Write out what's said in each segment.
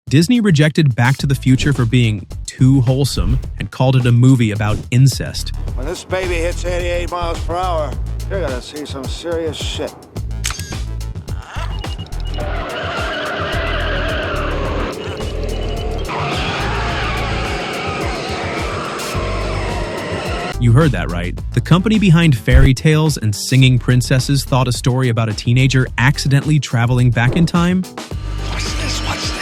Disney rejected Back to the Future for being too wholesome and called it a movie about incest. When this baby hits 88 miles per hour, you're gonna see some serious shit. You heard that right. The company behind fairy tales and singing princesses thought a story about a teenager accidentally traveling back in time What's this? What's this?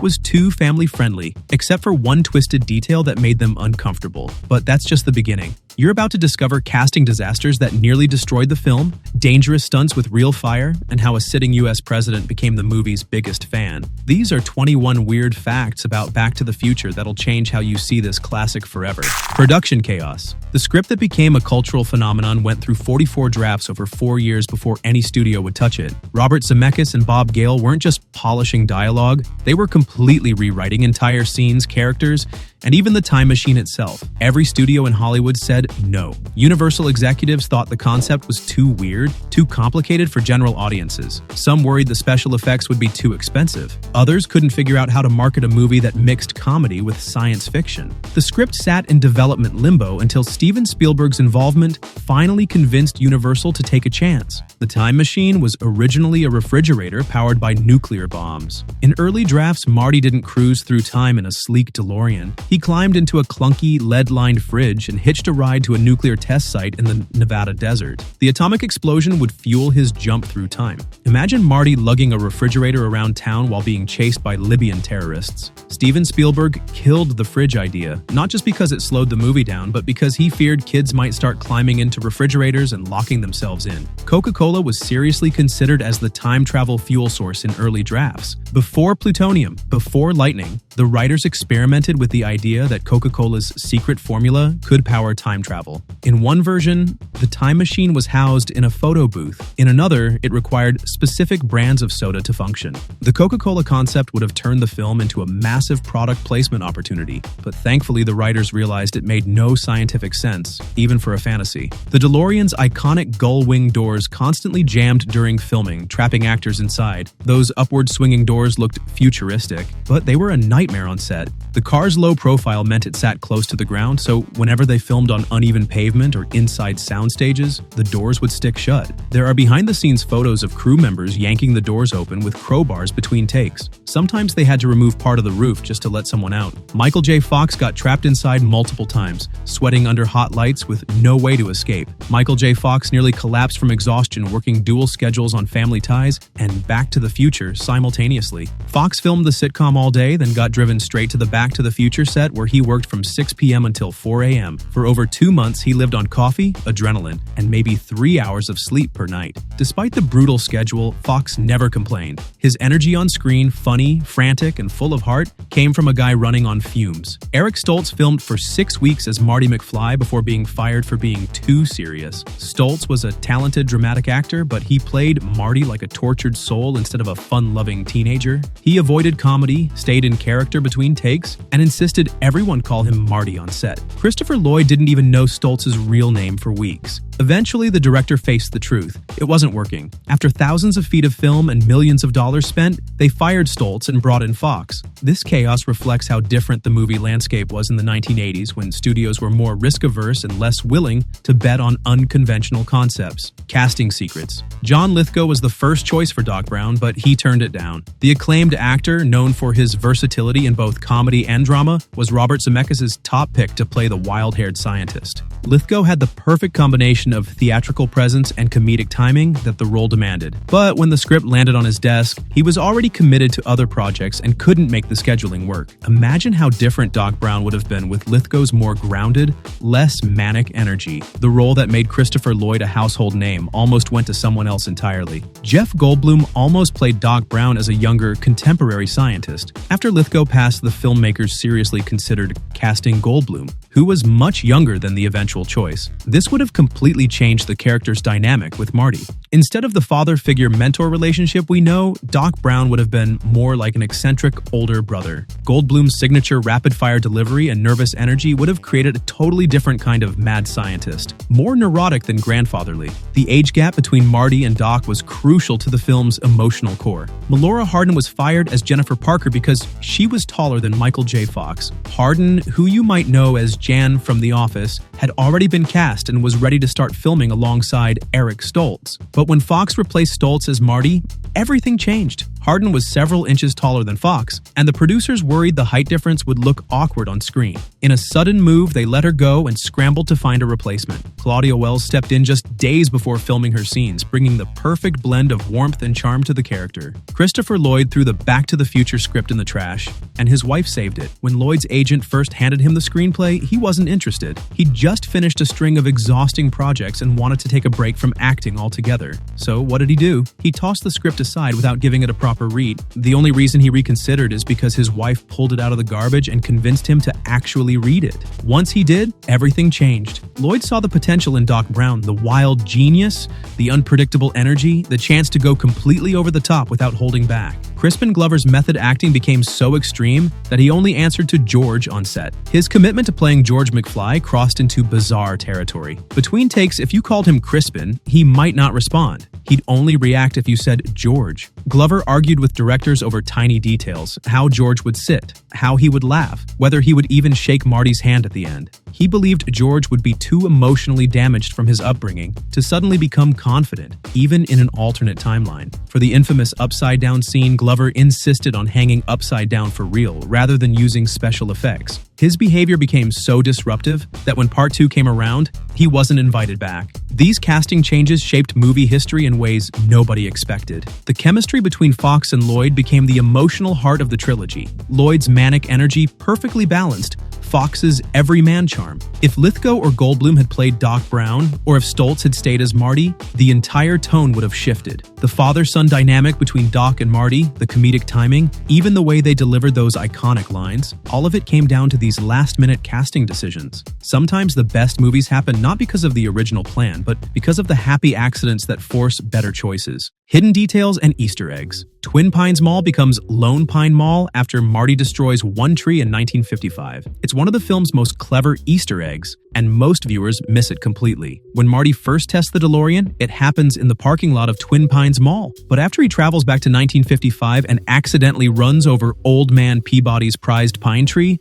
was too family-friendly, except for one twisted detail that made them uncomfortable. But that's just the beginning. You're about to discover casting disasters that nearly destroyed the film, dangerous stunts with real fire, and how a sitting US president became the movie's biggest fan. These are 21 weird facts about Back to the Future that'll change how you see this classic forever. Production chaos. The script that became a cultural phenomenon went through 44 drafts over 4 years before any studio would touch it. Robert Zemeckis and Bob Gale weren't just polishing dialogue, they were completely rewriting entire scenes, characters, and even the time machine itself. Every studio in Hollywood said no. Universal executives thought the concept was too weird, too complicated for general audiences. Some worried the special effects would be too expensive. Others couldn't figure out how to market a movie that mixed comedy with science fiction. The script sat in development limbo until Steven Spielberg's involvement finally convinced Universal to take a chance. The time machine was originally a refrigerator powered by nuclear bombs. In early drafts, Marty didn't cruise through time in a sleek DeLorean. He climbed into a clunky, lead-lined fridge and hitched a ride to a nuclear test site in the Nevada desert. The atomic explosion would fuel his jump through time. Imagine Marty lugging a refrigerator around town while being chased by Libyan terrorists. Steven Spielberg killed the fridge idea, not just because it slowed the movie down, but because he feared kids might start climbing into refrigerators and locking themselves in. Coca-Cola was seriously considered as the time travel fuel source in early drafts. Before plutonium, before lightning, the writers experimented with the idea that Coca-Cola's secret formula could power time travel. In one version, the time machine was housed in a photo booth. In another, it required specific brands of soda to function. The Coca-Cola concept would have turned the film into a massive product placement opportunity, but thankfully the writers realized it made no scientific sense, even for a fantasy. The DeLorean's iconic gull-wing doors constantly jammed during filming, trapping actors inside. Those upward swinging doors looked futuristic, but they were a nightmare on set. The car's low profile meant it sat close to the ground, so whenever they filmed on uneven pavement or inside sound stages, the doors would stick shut. There are behind-the-scenes photos of crew members yanking the doors open with crowbars between takes. Sometimes they had to remove part of the roof just to let someone out. Michael J. Fox got trapped inside multiple times, sweating under hot lights with no way to escape. Michael J. Fox nearly collapsed from exhaustion working dual schedules on Family Ties and Back to the Future simultaneously. Fox filmed the sitcom all day, then got driven straight to the Back to the Future set where he worked from 6 p.m. until 4 a.m. For over 2 months, he lived on coffee, adrenaline, and maybe 3 hours of sleep per night. Despite the brutal schedule, Fox never complained. His energy on screen, funny, frantic, and full of heart, came from a guy running on fumes. Eric Stoltz filmed for 6 weeks as Marty McFly before being fired for being too serious. Stoltz was a talented dramatic actor, but he played Marty like a tortured soul instead of a fun-loving teenager. He avoided comedy, stayed in character between takes, and insisted everyone call him Marty on set. Christopher Lloyd didn't even know Stoltz's real name for weeks. Eventually, the director faced the truth. It wasn't working. After thousands of feet of film and millions of dollars spent, they fired Stoltz and brought in Fox. This chaos reflects how different the movie landscape was in the 1980s when studios were more risk-averse and less willing to bet on unconventional concepts. Casting secrets. John Lithgow was the first choice for Doc Brown, but he turned it down. The acclaimed actor, known for his versatility in both comedy and drama, was Robert Zemeckis' top pick to play the wild-haired scientist. Lithgow had the perfect combination of theatrical presence and comedic timing that the role demanded. But when the script landed on his desk, he was already committed to other projects and couldn't make the scheduling work. Imagine how different Doc Brown would have been with Lithgow's more grounded, less manic energy. The role that made Christopher Lloyd a household name almost went to someone else entirely. Jeff Goldblum almost played Doc Brown as a younger, contemporary scientist. After Lithgow passed, the filmmakers seriously considered casting Goldblum, who was much younger than the eventual choice. This would have completely changed the character's dynamic with Marty. Instead of the father figure mentor relationship we know, Doc Brown would have been more like an eccentric older brother. Goldblum's signature rapid-fire delivery and nervous energy would have created a totally different kind of mad scientist, more neurotic than grandfatherly. The age gap between Marty and Doc was crucial to the film's emotional core. Melora Hardin was fired as Jennifer Parker because she was taller than Michael J. Fox. Hardin, who you might know as Jan from The Office, had already been cast and was ready to start filming alongside Eric Stoltz. But when Fox replaced Stoltz as Marty, everything changed. Hardin was several inches taller than Fox, and the producers worried the height difference would look awkward on screen. In a sudden move, they let her go and scrambled to find a replacement. Claudia Wells stepped in just days before filming her scenes, bringing the perfect blend of warmth and charm to the character. Christopher Lloyd threw the Back to the Future script in the trash, and his wife saved it. When Lloyd's agent first handed him the screenplay, he wasn't interested. He'd just finished a string of exhausting projects and wanted to take a break from acting altogether. So what did he do? He tossed the script aside without giving it a proper read. The only reason he reconsidered is because his wife pulled it out of the garbage and convinced him to actually read it. Once he did, everything changed. Lloyd saw the potential in Doc Brown, the wild genius, the unpredictable energy, the chance to go completely over the top without holding back. Crispin Glover's method acting became so extreme that he only answered to George on set. His commitment to playing George McFly crossed into bizarre territory. Between takes, if you called him Crispin, he might not respond. He'd only react if you said George. Glover argued with directors over tiny details, how George would sit, how he would laugh, whether he would even shake Marty's hand at the end. He believed George would be too emotionally damaged from his upbringing to suddenly become confident, even in an alternate timeline. For the infamous upside-down scene, Glover insisted on hanging upside down for real, rather than using special effects. His behavior became so disruptive that when Part 2 came around, he wasn't invited back. These casting changes shaped movie history in ways nobody expected. The chemistry between Fox and Lloyd became the emotional heart of the trilogy. Lloyd's manic energy perfectly balanced Fox's everyman charm. If Lithgow or Goldblum had played Doc Brown, or if Stoltz had stayed as Marty, the entire tone would have shifted. The father-son dynamic between Doc and Marty, the comedic timing, even the way they delivered those iconic lines, all of it came down to these last-minute casting decisions. Sometimes the best movies happen not because of the original plan, but because of the happy accidents that force better choices. Hidden details and Easter eggs. Twin Pines Mall becomes Lone Pine Mall after Marty destroys one tree in 1955. It's one of the film's most clever Easter eggs, and most viewers miss it completely. When Marty first tests the DeLorean, it happens in the parking lot of Twin Pines Mall. But after he travels back to 1955 and accidentally runs over Old Man Peabody's prized pine tree,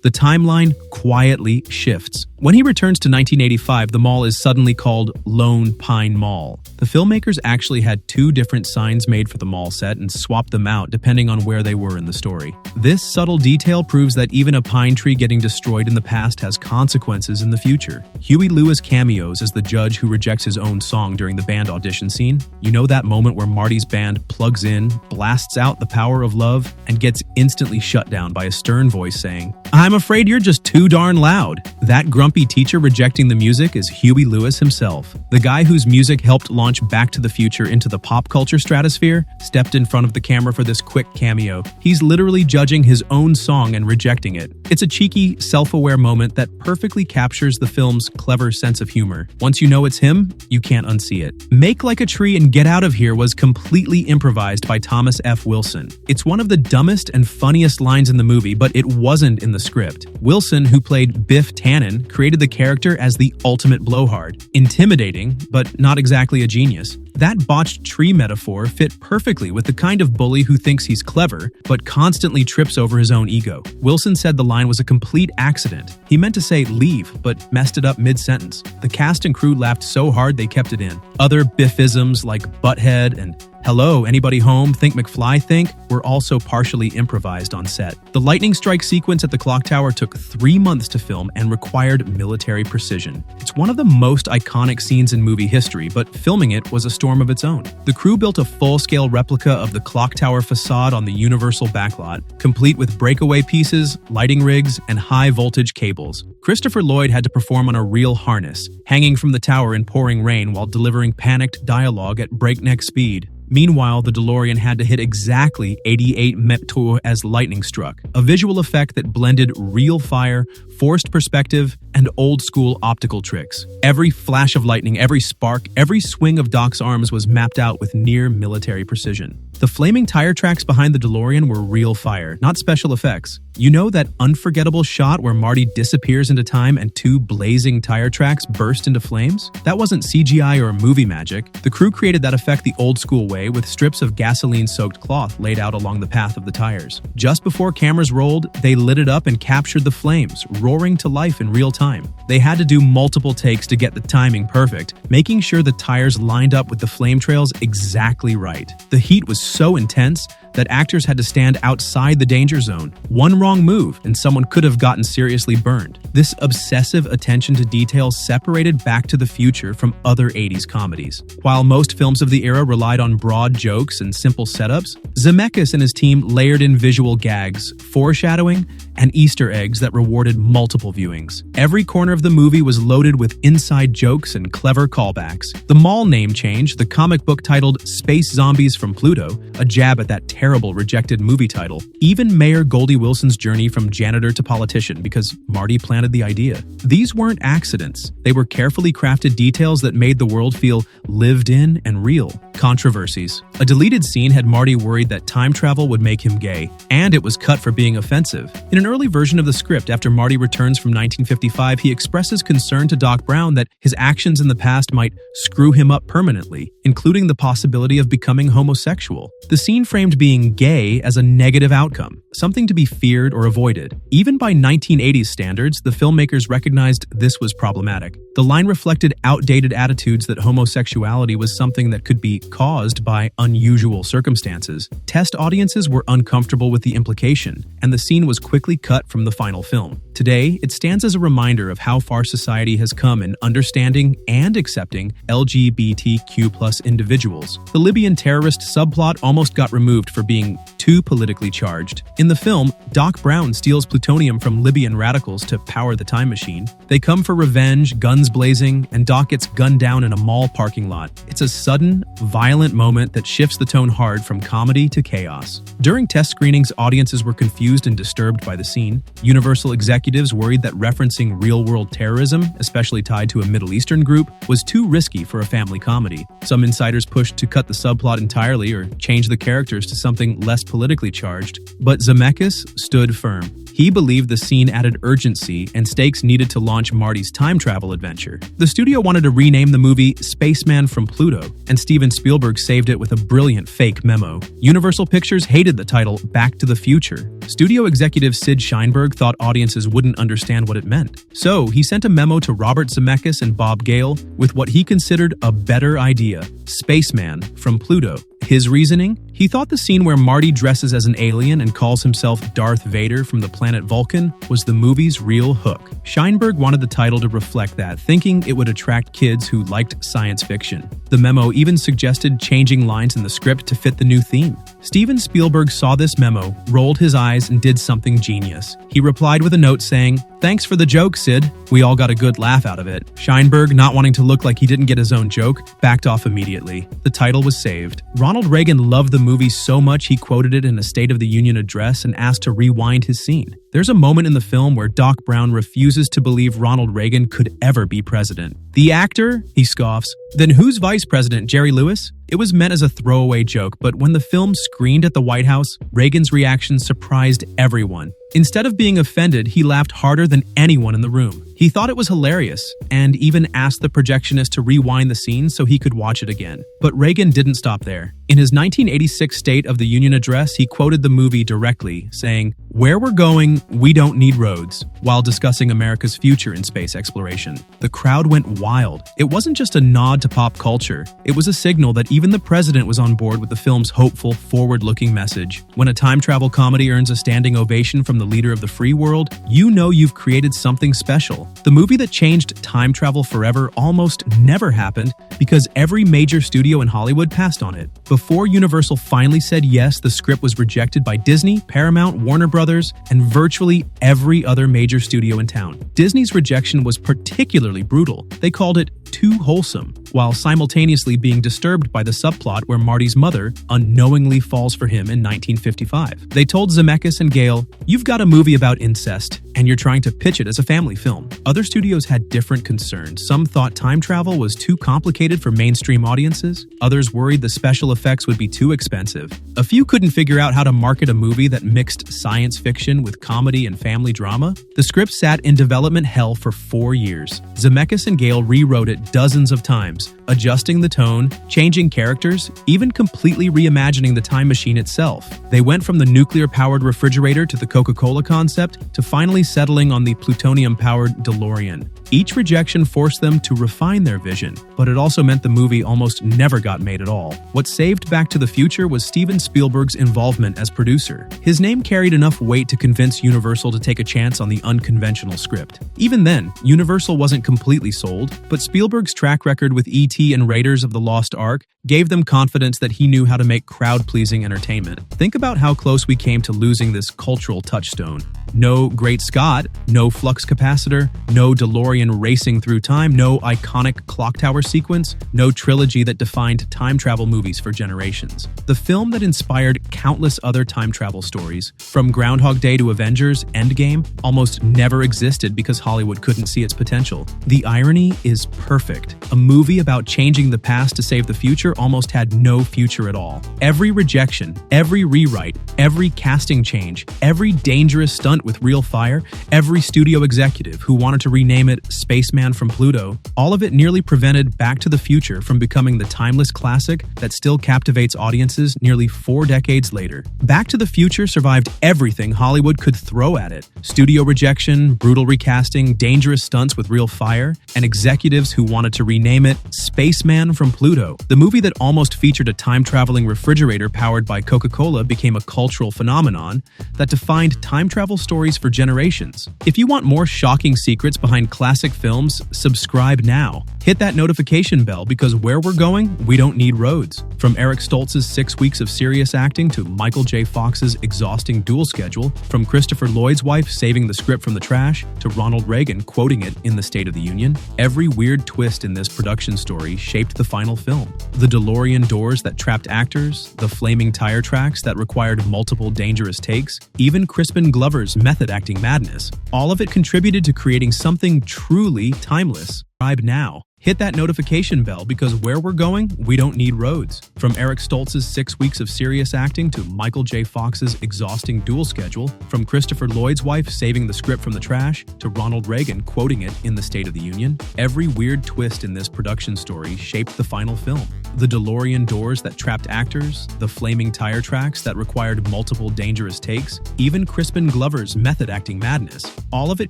the timeline quietly shifts. When he returns to 1985, the mall is suddenly called Lone Pine Mall. The filmmakers actually had two different signs made for the mall set and swapped them out depending on where they were in the story. This subtle detail proves that even a pine tree getting destroyed in the past has consequences in the future. Huey Lewis cameos as the judge who rejects his own song during the band audition scene. You know that moment where Marty's band plugs in, blasts out The Power of Love, and gets instantly shut down by a stern voice saying, "I'm afraid you're just too darn loud." That grumpy teacher rejecting the music is Huey Lewis himself. The guy whose music helped launch Back to the Future into the pop culture stratosphere stepped in front of the camera for this quick cameo. He's literally judging his own song and rejecting it. It's a cheeky, self-aware moment that perfectly captures the film's clever sense of humor. Once you know it's him, you can't unsee it. Make Like a Tree and Get Out of Here was completely improvised by Thomas F. Wilson. It's one of the dumbest and funniest lines in the movie, but it wasn't in the script. Wilson, who played Biff Tannen, created the character as the ultimate blowhard. Intimidating, but not exactly a genius. That botched tree metaphor fit perfectly with the kind of bully who thinks he's clever, but constantly trips over his own ego. Wilson said the line was a complete accident. He meant to say leave, but messed it up mid-sentence. The cast and crew laughed so hard they kept it in. Other Biffisms like butthead and hello, anybody home, think McFly think, were also partially improvised on set. The lightning strike sequence at the clock tower took 3 months to film and required military precision. It's one of the most iconic scenes in movie history, but filming it was a storm of its own. The crew built a full-scale replica of the clock tower facade on the Universal backlot, complete with breakaway pieces, lighting rigs, and high-voltage cables. Christopher Lloyd had to perform on a real harness, hanging from the tower in pouring rain while delivering panicked dialogue at breakneck speed. Meanwhile, the DeLorean had to hit exactly 88 mph as lightning struck, a visual effect that blended real fire, forced perspective, and old-school optical tricks. Every flash of lightning, every spark, every swing of Doc's arms was mapped out with near-military precision. The flaming tire tracks behind the DeLorean were real fire, not special effects. You know that unforgettable shot where Marty disappears into time and two blazing tire tracks burst into flames? That wasn't CGI or movie magic. The crew created that effect the old-school way with strips of gasoline-soaked cloth laid out along the path of the tires. Just before cameras rolled, they lit it up and captured the flames, roaring to life in real time. They had to do multiple takes to get the timing perfect, making sure the tires lined up with the flame trails exactly right. The heat was so intense that actors had to stand outside the danger zone. One wrong move, and someone could have gotten seriously burned. This obsessive attention to detail separated Back to the Future from other 80s comedies. While most films of the era relied on broad jokes and simple setups, Zemeckis and his team layered in visual gags, foreshadowing, and Easter eggs that rewarded multiple viewings. Every corner of the movie was loaded with inside jokes and clever callbacks. The mall name change, the comic book titled Space Zombies from Pluto, a jab at that terrible rejected movie title. Even Mayor Goldie Wilson's journey from janitor to politician because Marty planted the idea. These weren't accidents. They were carefully crafted details that made the world feel lived in and real. Controversies. A deleted scene had Marty worried that time travel would make him gay, and it was cut for being offensive. In an early version of the script, after Marty returns from 1955, he expresses concern to Doc Brown that his actions in the past might screw him up permanently, including the possibility of becoming homosexual. The scene framed being gay as a negative outcome, something to be feared or avoided. Even by 1980s standards, the filmmakers recognized this was problematic. The line reflected outdated attitudes that homosexuality was something that could be caused by unusual circumstances. Test audiences were uncomfortable with the implication, and the scene was quickly cut from the final film. Today, it stands as a reminder of how far society has come in understanding and accepting LGBTQ+ individuals. The Libyan terrorist subplot almost got removed for being too politically charged. In the film, Doc Brown steals plutonium from Libyan radicals to power the time machine. They come for revenge, guns blazing, and Doc gets gunned down in a mall parking lot. It's a sudden, violent moment that shifts the tone hard from comedy to chaos. During test screenings, audiences were confused and disturbed by the scene. Universal executives worried that referencing real-world terrorism, especially tied to a Middle Eastern group, was too risky for a family comedy. Some insiders pushed to cut the subplot entirely or change the characters to something less politically charged, but Zemeckis stood firm. He believed the scene added urgency and stakes needed to launch Marty's time travel adventure. The studio wanted to rename the movie Spaceman from Pluto, and Steven Spielberg saved it with a brilliant fake memo. Universal Pictures hated the title Back to the Future. Studio executive Sid Sheinberg thought audiences wouldn't understand what it meant. So he sent a memo to Robert Zemeckis and Bob Gale with what he considered a better idea: Spaceman from Pluto. His reasoning? He thought the scene where Marty dresses as an alien and calls himself Darth Vader from the planet Vulcan was the movie's real hook. Sheinberg wanted the title to reflect that, thinking it would attract kids who liked science fiction. The memo even suggested changing lines in the script to fit the new theme. Steven Spielberg saw this memo, rolled his eyes, and did something genius. He replied with a note saying, "Thanks for the joke, Sid." We all got a good laugh out of it. Sheinberg, not wanting to look like he didn't get his own joke, backed off immediately. The title was saved. Ronald Reagan loved the movie so much he quoted it in a State of the Union address and asked to rewind his scene. There's a moment in the film where Doc Brown refuses to believe Ronald Reagan could ever be president. "The actor?" he scoffs. "Then who's vice president, Jerry Lewis?" It was meant as a throwaway joke, but when the film screened at the White House, Reagan's reaction surprised everyone. Instead of being offended, he laughed harder than anyone in the room. He thought it was hilarious, and even asked the projectionist to rewind the scene so he could watch it again. But Reagan didn't stop there. In his 1986 State of the Union address, he quoted the movie directly, saying, "Where we're going, we don't need roads," while discussing America's future in space exploration. The crowd went wild. It wasn't just a nod to pop culture. It was a signal that even the president was on board with the film's hopeful, forward-looking message. When a time travel comedy earns a standing ovation from the leader of the free world, you know you've created something special. The movie that changed time travel forever almost never happened because every major studio in Hollywood passed on it. Before Universal finally said yes, the script was rejected by Disney, Paramount, Warner Brothers, and virtually every other major studio in town. Disney's rejection was particularly brutal. They called it too wholesome. while simultaneously being disturbed by the subplot where Marty's mother unknowingly falls for him in 1955. They told Zemeckis and Gale, "You've got a movie about incest, and you're trying to pitch it as a family film." Other studios had different concerns. Some thought time travel was too complicated for mainstream audiences. Others worried the special effects would be too expensive. A few couldn't figure out how to market a movie that mixed science fiction with comedy and family drama. The script sat in development hell for 4 years. Zemeckis and Gale rewrote it dozens of times, adjusting the tone, changing characters, even completely reimagining the time machine itself. They went from the nuclear-powered refrigerator to the Coca-Cola concept to finally settling on the plutonium-powered DeLorean. Each rejection forced them to refine their vision, but it also meant the movie almost never got made at all. What saved Back to the Future was Steven Spielberg's involvement as producer. His name carried enough weight to convince Universal to take a chance on the unconventional script. Even then, Universal wasn't completely sold, but Spielberg's track record with E.T. and Raiders of the Lost Ark gave them confidence that he knew how to make crowd-pleasing entertainment. Think about how close we came to losing this cultural touchstone. No Great Scott, no flux capacitor, no DeLorean racing through time, no iconic clock tower sequence, no trilogy that defined time travel movies for generations. The film that inspired countless other time travel stories, from Groundhog Day to Avengers Endgame, almost never existed because Hollywood couldn't see its potential. The irony is perfect. A movie about changing the past to save the future almost had no future at all. Every rejection, every rewrite, every casting change, every dangerous stunt with real fire, every studio executive who wanted to rename it Spaceman from Pluto, all of it nearly prevented Back to the Future from becoming the timeless classic that still captivates audiences nearly 4 decades later. Back to the Future survived everything Hollywood could throw at it: studio rejection, brutal recasting, dangerous stunts with real fire, and executives who wanted to rename it Spaceman from Pluto. The movie that almost featured a time-traveling refrigerator powered by Coca-Cola became a cultural phenomenon that defined time travel stories for generations. If you want more shocking secrets behind classic films, subscribe now. Hit that notification bell, because where we're going, we don't need roads. From Eric Stoltz's 6 weeks of serious acting to Michael J. Fox's exhausting duel schedule, from Christopher Lloyd's wife saving the script from the trash to Ronald Reagan quoting it in the State of the Union, every weird twist in this production story shaped the final film. The DeLorean doors that trapped actors, the flaming tire tracks that required multiple dangerous takes, even Crispin Glover's method acting madness, all of it contributed to creating something truly timeless. Subscribe now. Hit that notification bell, because where we're going, we don't need roads. From Eric Stoltz's 6 weeks of serious acting to Michael J. Fox's exhausting duel schedule, from Christopher Lloyd's wife saving the script from the trash to Ronald Reagan quoting it in the State of the Union, every weird twist in this production story shaped the final film. The DeLorean doors that trapped actors, the flaming tire tracks that required multiple dangerous takes, even Crispin Glover's method acting madness, all of it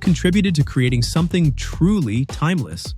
contributed to creating something truly timeless.